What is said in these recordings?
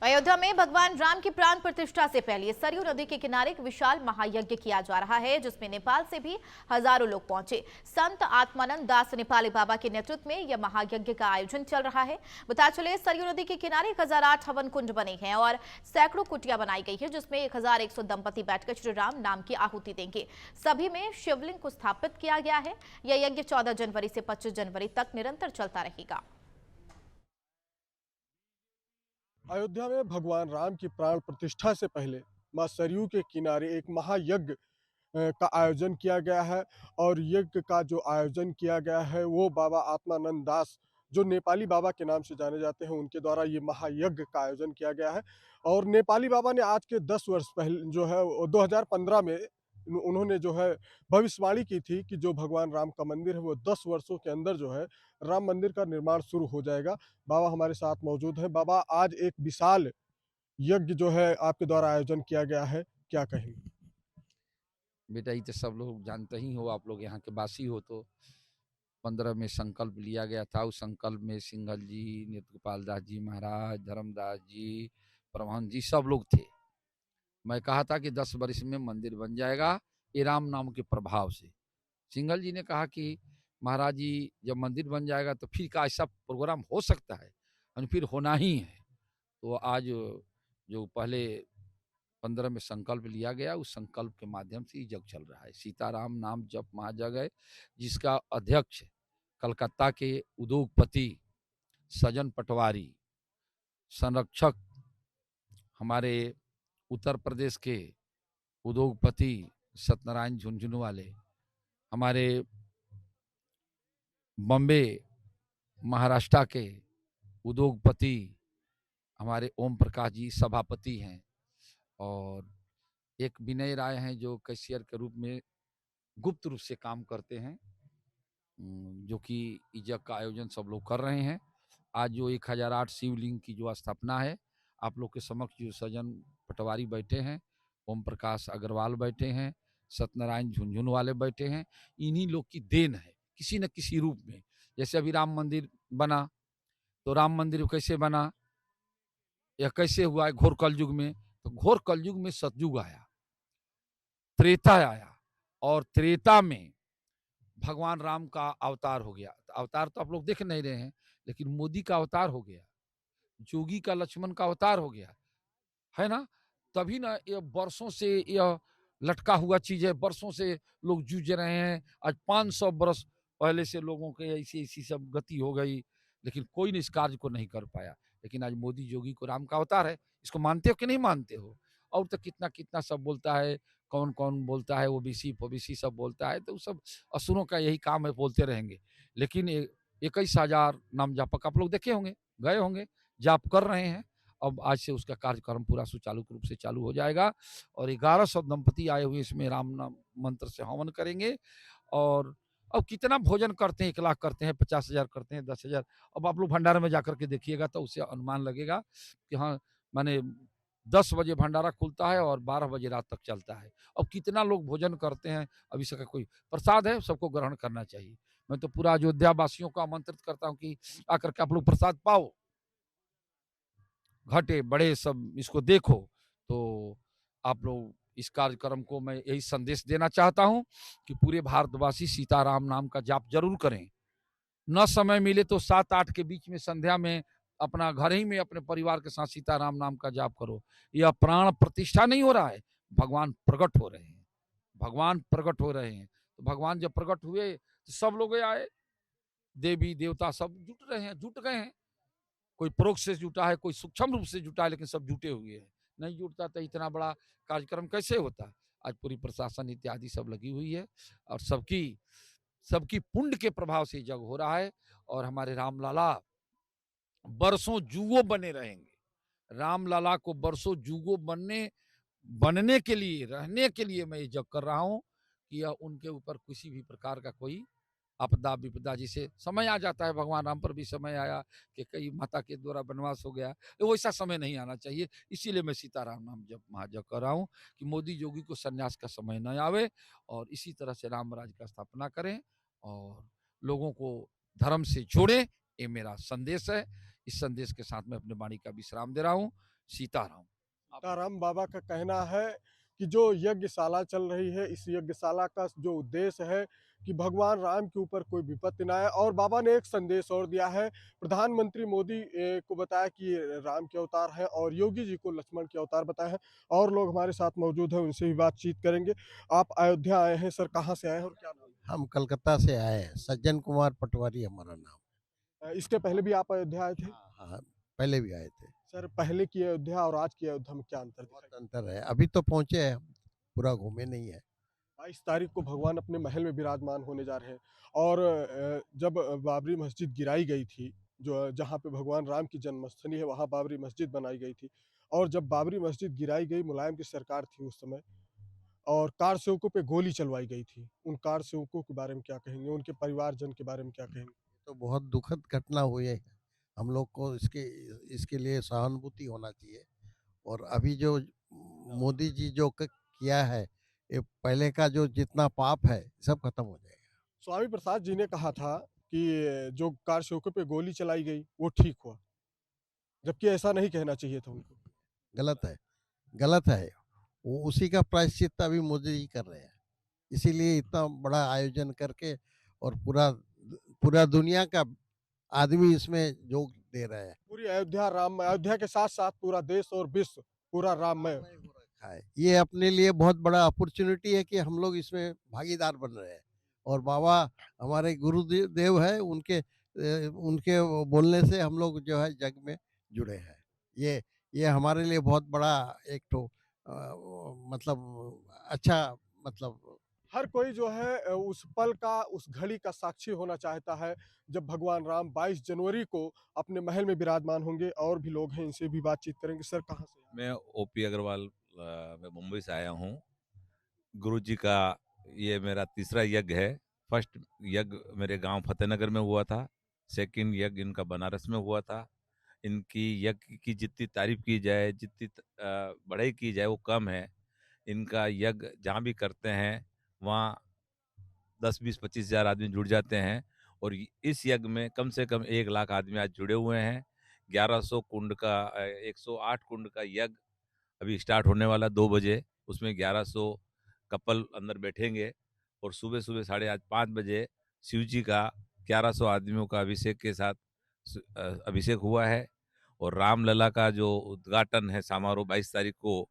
अयोध्या में भगवान राम की प्राण प्रतिष्ठा से पहले सरयू नदी के किनारे एक विशाल महायज्ञ किया जा रहा है, जिसमें नेपाल से भी हजारों लोग पहुंचे। संत आत्मानंद दास नेपाली बाबा के नेतृत्व में यह महायज्ञ का आयोजन चल रहा है। बता चले, सरयू नदी के किनारे 1008 हवन कुंड बने हैं और सैकड़ों कुटिया बनाई गई है, जिसमें 1100 दंपति बैठकर श्री राम नाम की आहुति देंगे। सभी में शिवलिंग को स्थापित किया गया है। यह यज्ञ 14 जनवरी से 25 जनवरी तक निरंतर चलता रहेगा। अयोध्या में भगवान राम की प्राण प्रतिष्ठा से पहले मां सरयू के किनारे एक महायज्ञ का आयोजन किया गया है। और यज्ञ का जो आयोजन किया गया है वो बाबा आत्मानंद दास, जो नेपाली बाबा के नाम से जाने जाते हैं, उनके द्वारा ये महायज्ञ का आयोजन किया गया है। और नेपाली बाबा ने आज के 10 वर्ष पहले जो है 2015 में उन्होंने जो है भविष्यवाणी की थी कि जो भगवान राम का मंदिर है वो 10 वर्षों के अंदर जो है राम मंदिर का निर्माण शुरू हो जाएगा। बाबा हमारे साथ मौजूद है। बाबा, आज एक विशाल यज्ञ जो है आपके द्वारा आयोजन किया गया है, क्या कहेंगे? बेटा, ये तो सब लोग जानते ही हो, आप लोग यहाँ के वासी हो। तो 15 में संकल्प लिया गया था। उस संकल्प में सिंघल जी, नृत्य गोपाल दास जी महाराज, धर्मदास जी, परमहंस जी सब लोग थे। मैं कहा था कि 10 वर्ष में मंदिर बन जाएगा, ये राम नाम के प्रभाव से। सिंघल जी ने कहा कि महाराज जी, जब मंदिर बन जाएगा तो फिर का ऐसा प्रोग्राम हो सकता है, और फिर होना ही है। तो आज जो पहले 15 में संकल्प लिया गया, उस संकल्प के माध्यम से जग चल रहा है। सीताराम नाम जप महाजग है, जिसका अध्यक्ष कलकत्ता के उद्योगपति सजन पटवारी, संरक्षक हमारे उत्तर प्रदेश के उद्योगपति सत्यनारायण झुंझुनवाले, हमारे बॉम्बे महाराष्ट्र के उद्योगपति हमारे ओम प्रकाश जी सभापति हैं, और एक विनय राय हैं जो कैशियर के रूप में गुप्त रूप से काम करते हैं, जो कि इजक का आयोजन सब लोग कर रहे हैं। आज जो 1008 शिवलिंग की जो स्थापना है, आप लोग के समक्ष जो सजन पटवारी बैठे हैं, ओम प्रकाश अग्रवाल बैठे हैं, सत्यनारायण झुंझुन वाले बैठे हैं, इन्हीं लोग की देन है किसी न किसी रूप में। जैसे अभी राम मंदिर बना, तो राम मंदिर कैसे बना या कैसे हुआ है? घोर कलयुग में। तो घोर कलयुग में सतयुग आया, त्रेता आया, और त्रेता में भगवान राम का अवतार हो गया। अवतार तो आप लोग देख नहीं रहे हैं, लेकिन मोदी का अवतार हो गया, जोगी का लक्ष्मण का अवतार हो गया, है ना? तभी ना ये वर्षों से यह लटका हुआ चीज है, वर्षों से लोग जूझ रहे हैं। आज 500 वर्ष पहले से लोगों के ऐसी ऐसी सब गति हो गई, लेकिन कोई ने इस कार्य को नहीं कर पाया। लेकिन आज मोदी जोगी को राम का अवतार है, इसको मानते हो कि नहीं मानते हो? और तो कितना कितना सब बोलता है, कौन कौन बोलता है, ओबीसी ओबीसी सब बोलता है, तो सब असुरों का यही काम है, बोलते रहेंगे। लेकिन 21,000 नाम जापक आप लोग देखे होंगे, गए होंगे, जाप कर रहे हैं। अब आज से उसका कार्यक्रम पूरा सुचारू रूप से चालू हो जाएगा, और 1100 दंपति आए हुए इसमें राम नाम मंत्र से हवन करेंगे। और अब कितना भोजन करते हैं, 1 लाख करते हैं, 50,000 करते हैं, 10,000। अब आप लोग भंडारे में जाकर के देखिएगा तो उससे अनुमान लगेगा कि हाँ, माने 10 बजे भंडारा खुलता है और 12 बजे रात तक चलता है। अब कितना लोग भोजन करते हैं, अब इसका कोई प्रसाद है, सबको ग्रहण करना चाहिए। मैं तो पूरा अयोध्या वासियों को आमंत्रित करता हूँ कि आकर के आप लोग प्रसाद पाओ, घटे बड़े सब इसको देखो। तो आप लोग इस कार्यक्रम को मैं यही संदेश देना चाहता हूं कि पूरे भारतवासी सीताराम नाम का जाप जरूर करें। न समय मिले तो 7-8 के बीच में संध्या में अपना घर ही में अपने परिवार के साथ सीताराम नाम का जाप करो। यह प्राण प्रतिष्ठा नहीं हो रहा है, भगवान प्रकट हो रहे हैं, भगवान प्रकट हो रहे हैं। तो भगवान जब प्रकट हुए तो सब लोग आए, देवी देवता सब जुट रहे हैं, जुट गए हैं। कोई परोक्ष से जुटा है, कोई सूक्ष्म रूप से जुटा है, लेकिन सब जुटे हुए हैं। नहीं जुटता तो इतना बड़ा कार्यक्रम कैसे होता? आज पूरी प्रशासन इत्यादि सब लगी हुई है, और सबकी सबकी पुण्य के प्रभाव से जग हो रहा है। और हमारे रामलाला बरसों जुगों बने रहेंगे। रामलाला को बरसों जुगों बनने के लिए, रहने के लिए मैं ये जग कर रहा हूं कि उनके ऊपर किसी भी प्रकार का कोई आपदा विपदा, जिसे समय आ जाता है, भगवान राम पर भी समय आया कि कई माता के द्वारा वनवास हो गया, तो वैसा समय नहीं आना चाहिए। इसीलिए मैं सीताराम नाम जब महाजप कर रहा हूँ कि मोदी जोगी को संन्यास का समय न आवे, और इसी तरह से राम राज्य का स्थापना करें और लोगों को धर्म से जोड़ें। ये मेरा संदेश है। इस संदेश के साथ मैं अपने वाणी का विश्राम दे रहा हूँ। सीताराम। सीताराम बाबा का कहना है कि जो यज्ञशाला चल रही है, इस यज्ञशाला का जो उद्देश्य है कि भगवान राम के ऊपर कोई विपत्ति ना आए। और बाबा ने एक संदेश और दिया है, प्रधानमंत्री मोदी को बताया कि ये राम के अवतार हैं और योगी जी को लक्ष्मण के अवतार बताए हैं। और लोग हमारे साथ मौजूद हैं, उनसे भी बातचीत करेंगे। आप अयोध्या आए हैं सर, कहाँ से आए हैं और क्या नाम हम कलकत्ता से आए हैं, सज्जन कुमार पटवारी हमारा नाम। है? इसके पहले भी आप अयोध्या आए थे? हाँ, पहले भी आए थे। सर, पहले की अयोध्या और आज की अयोध्या में क्या अंतर दिखाई? बहुत अंतर है, अभी तो पहुंचे हैं, हम पूरा घूमे नहीं है। 22 तारीख को भगवान अपने महल में विराजमान होने जा रहे हैं। और जब बाबरी मस्जिद गिराई गई थी, जो जहाँ पे भगवान राम की जन्मस्थली है, वहाँ बाबरी मस्जिद बनाई गई थी। और जब बाबरी मस्जिद गिराई गई, मुलायम की सरकार थी उस समय, और कार सेवकों पे गोली चलवाई गई थी। उन कार सेवकों के बारे में क्या कहेंगे? उनके परिवारजन के बारे में क्या कहेंगे? तो बहुत दुखद घटना हुई है, हम लोग को इसके लिए सहानुभूति होना चाहिए। और अभी जो मोदी जी जो किया है, ये पहले का जो जितना पाप है सब खत्म हो जाएगा। स्वामी प्रसाद जी ने कहा था कि जो कार सेवकों पे गोली चलाई गई, वो ठीक हुआ, जबकि ऐसा नहीं कहना चाहिए था उनको। गलत है, गलत है। वो उसी का प्रायश्चित अभी मोदी जी कर रहे हैं, इसीलिए इतना बड़ा आयोजन करके और पूरा दुनिया का आदमी इसमें योग दे रहे हैं। पूरी अयोध्या राम, अयोध्या के साथ साथ पूरा देश और विश्व पूरा राममय हो रखा है। ये अपने लिए बहुत बड़ा अपॉर्चुनिटी है कि हम लोग इसमें भागीदार बन रहे हैं। और बाबा हमारे गुरुदेव है, उनके बोलने से हम लोग जो है जग में जुड़े हैं। ये हमारे लिए बहुत बड़ा एक तो मतलब अच्छा, मतलब हर कोई जो है उस पल का, उस घड़ी का साक्षी होना चाहता है जब भगवान राम 22 जनवरी को अपने महल में विराजमान होंगे। और भी लोग हैं, इनसे भी बातचीत करेंगे। सर, कहाँ से? मैं ओपी अग्रवाल, मैं मुंबई से आया हूँ। गुरु जी का ये मेरा तीसरा यज्ञ है। फर्स्ट यज्ञ मेरे गांव फतेहनगर में हुआ था, सेकंड यज्ञ इनका बनारस में हुआ था। इनकी यज्ञ की जितनी तारीफ की जाए, जितनी बढ़ाई की जाए वो कम है। इनका यज्ञ जहाँ भी करते हैं वहाँ 10-20-25 हज़ार आदमी जुड़ जाते हैं। और इस यज्ञ में कम से कम 1 लाख आदमी आज जुड़े हुए हैं। 1100 कुंड का 108 कुंड का यज्ञ अभी स्टार्ट होने वाला 2 बजे। उसमें 1100 कपल अंदर बैठेंगे और सुबह सुबह 5:30 बजे शिव जी का 1100 आदमियों का अभिषेक के साथ अभिषेक हुआ है। और रामलला का जो उद्घाटन है समारोह 22 तारीख को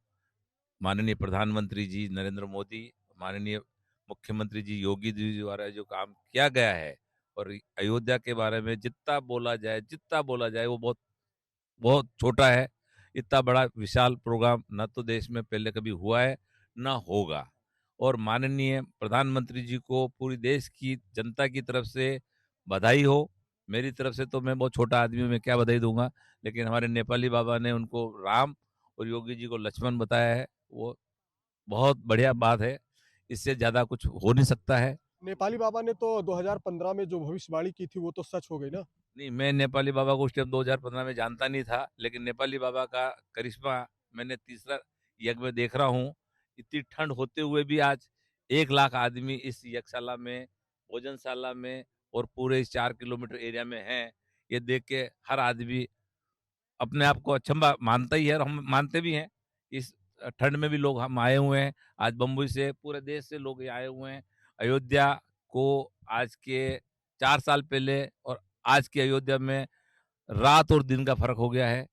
माननीय प्रधानमंत्री जी नरेंद्र मोदी, माननीय मुख्यमंत्री जी योगी जी द्वारा जो काम किया गया है, और अयोध्या के बारे में जितना बोला जाए वो बहुत बहुत छोटा है। इतना बड़ा विशाल प्रोग्राम न तो देश में पहले कभी हुआ है न होगा। और माननीय प्रधानमंत्री जी को पूरी देश की जनता की तरफ से बधाई हो। मेरी तरफ से तो मैं बहुत छोटा आदमी हूँ, मैं क्या बधाई दूंगा, लेकिन हमारे नेपाली बाबा ने उनको राम और योगी जी को लक्ष्मण बताया है, वो बहुत बढ़िया बात है। इससे ज़्यादा कुछ हो नहीं सकता है। नेपाली बाबा ने तो 2015 में जो भविष्यवाणी की थी, वो तो सच हो गई ना? नहीं, मैं नेपाली बाबा को उस टाइम 2015 में जानता नहीं था, लेकिन नेपाली बाबा का करिश्मा मैंने तीसरा यज्ञ में देख रहा हूँ। इतनी ठंड होते हुए भी आज 1 लाख आदमी इस यज्ञशाला में, भोजनशाला में और पूरे इस 4 किलोमीटर एरिया में हैं। ये देख के हर आदमी अपने आप को अचंभा मानता ही है और हम मानते भी हैं। इस ठंड में भी लोग हम आए हुए हैं। आज बम्बई से, पूरे देश से लोग ये आए हुए हैं। अयोध्या को आज के 4 साल पहले और आज की अयोध्या में रात और दिन का फर्क हो गया है।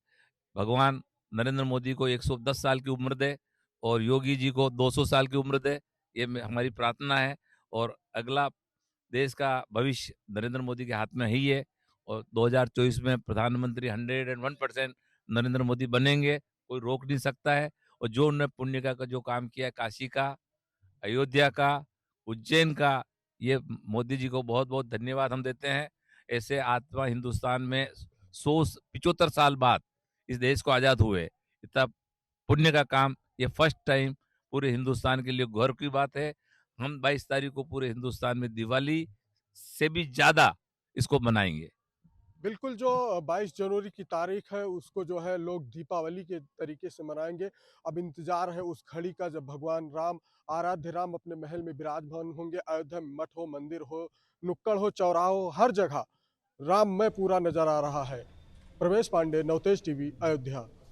भगवान नरेंद्र मोदी को 110 साल की उम्र दे और योगी जी को 200 साल की उम्र दे, ये हमारी प्रार्थना है। और अगला देश का भविष्य नरेंद्र मोदी के हाथ में ही है। और 2024 में प्रधानमंत्री 101% नरेंद्र मोदी बनेंगे, कोई रोक नहीं सकता है। और जो उन्होंने पुण्य का जो काम किया है, काशी का, अयोध्या का, उज्जैन का, ये मोदी जी को बहुत बहुत धन्यवाद हम देते हैं। ऐसे आत्मा हिंदुस्तान में 175 साल बाद इस देश को आज़ाद हुए, इतना पुण्य का काम ये फर्स्ट टाइम पूरे हिंदुस्तान के लिए गौरव की बात है। हम 22 तारीख को पूरे हिंदुस्तान में दिवाली से भी ज़्यादा इसको मनाएंगे। बिल्कुल, जो 22 जनवरी की तारीख है, उसको जो है लोग दीपावली के तरीके से मनाएंगे। अब इंतजार है उस घड़ी का जब भगवान राम, आराध्य राम, अपने महल में विराजमान होंगे। अयोध्या में मठ हो, मंदिर हो, नुक्कड़ हो, चौराहा हो, हर जगह राममय पूरा नजर आ रहा है। प्रवेश पांडे, नवतेज टीवी, अयोध्या।